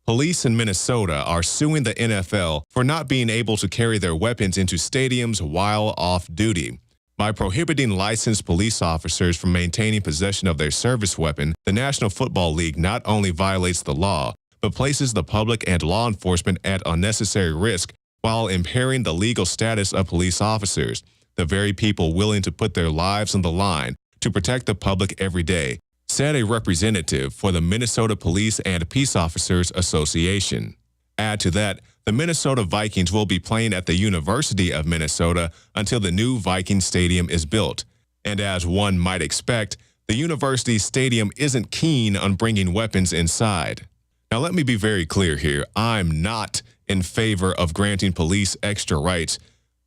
Police in Minnesota are suing the NFL for not being able to carry their weapons into stadiums while off duty. By prohibiting licensed police officers from maintaining possession of their service weapon, the National Football League not only violates the law, but places the public and law enforcement at unnecessary risk while impairing the legal status of police officers, the very people willing to put their lives on the line to protect the public every day, said a representative for the Minnesota Police and Peace Officers Association. Add to that, the Minnesota Vikings will be playing at the University of Minnesota until the new Viking Stadium is built. And as one might expect, the university stadium isn't keen on bringing weapons inside. Now let me be very clear here. I'm not in favor of granting police extra rights,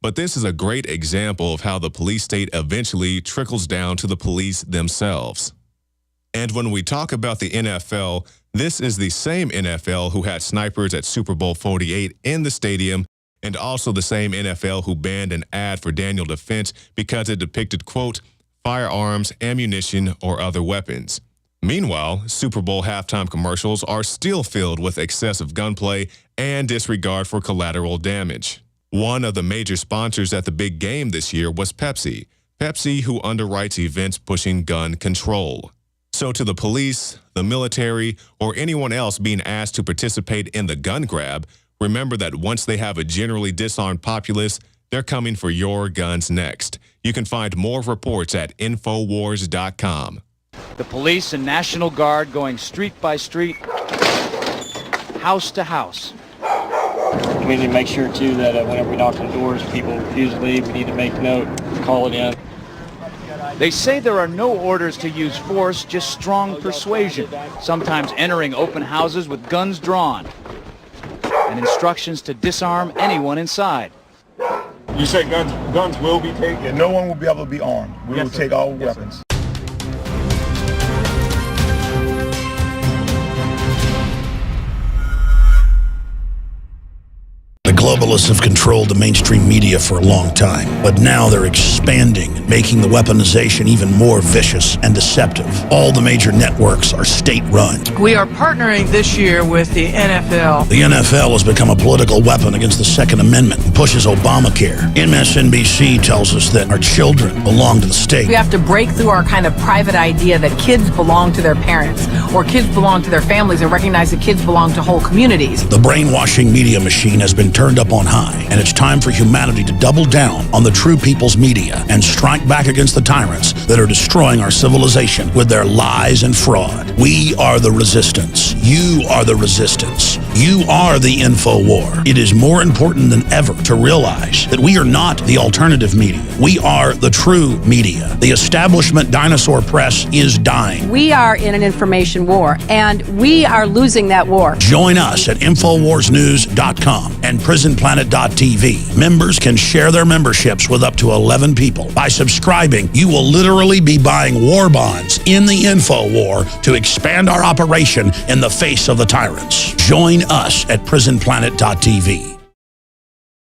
but this is a great example of how the police state eventually trickles down to the police themselves. And when we talk about the NFL, this is the same NFL who had snipers at Super Bowl 48 in the stadium, and also the same NFL who banned an ad for Daniel Defense because it depicted, quote, firearms, ammunition, or other weapons. Meanwhile, Super Bowl halftime commercials are still filled with excessive gunplay and disregard for collateral damage. One of the major sponsors at the big game this year was Pepsi, who underwrites events pushing gun control. So to the police, the military, or anyone else being asked to participate in the gun grab, remember that once they have a generally disarmed populace, they're coming for your guns next. You can find more reports at Infowars.com. The police and National Guard going street by street, house to house. We need to make sure, too, that whenever we knock on doors, people refuse to leave. We need to make note, call it in. They say there are no orders to use force, just strong persuasion, sometimes entering open houses with guns drawn, and instructions to disarm anyone inside. You say guns will be taken? No one will be able to be armed. We will take all weapons. The globalists have controlled the mainstream media for a long time, but now they're expanding, making the weaponization even more vicious and deceptive. All the major networks are state-run. We are partnering this year with the NFL. The NFL has become a political weapon against the Second Amendment and pushes Obamacare. MSNBC tells us that our children belong to the state. We have to break through our kind of private idea that kids belong to their parents or kids belong to their families and recognize that kids belong to whole communities. The brainwashing media machine has been turned up on high, and it's time for humanity to double down on the true people's media and strike back against the tyrants that are destroying our civilization with their lies and fraud. We are the resistance. You are the resistance. You are the info war. It is more important than ever to realize that we are not the alternative media. We are the true media. The establishment dinosaur press is dying. We are in an information war, and we are losing that war. Join us at InfoWarsNews.com and PrisonPlanet.tv. Members can share their memberships with up to 11 people. By subscribing, you will literally be buying war bonds in the info war to expand our operation in the face of the tyrants. Join us at PrisonPlanet.tv.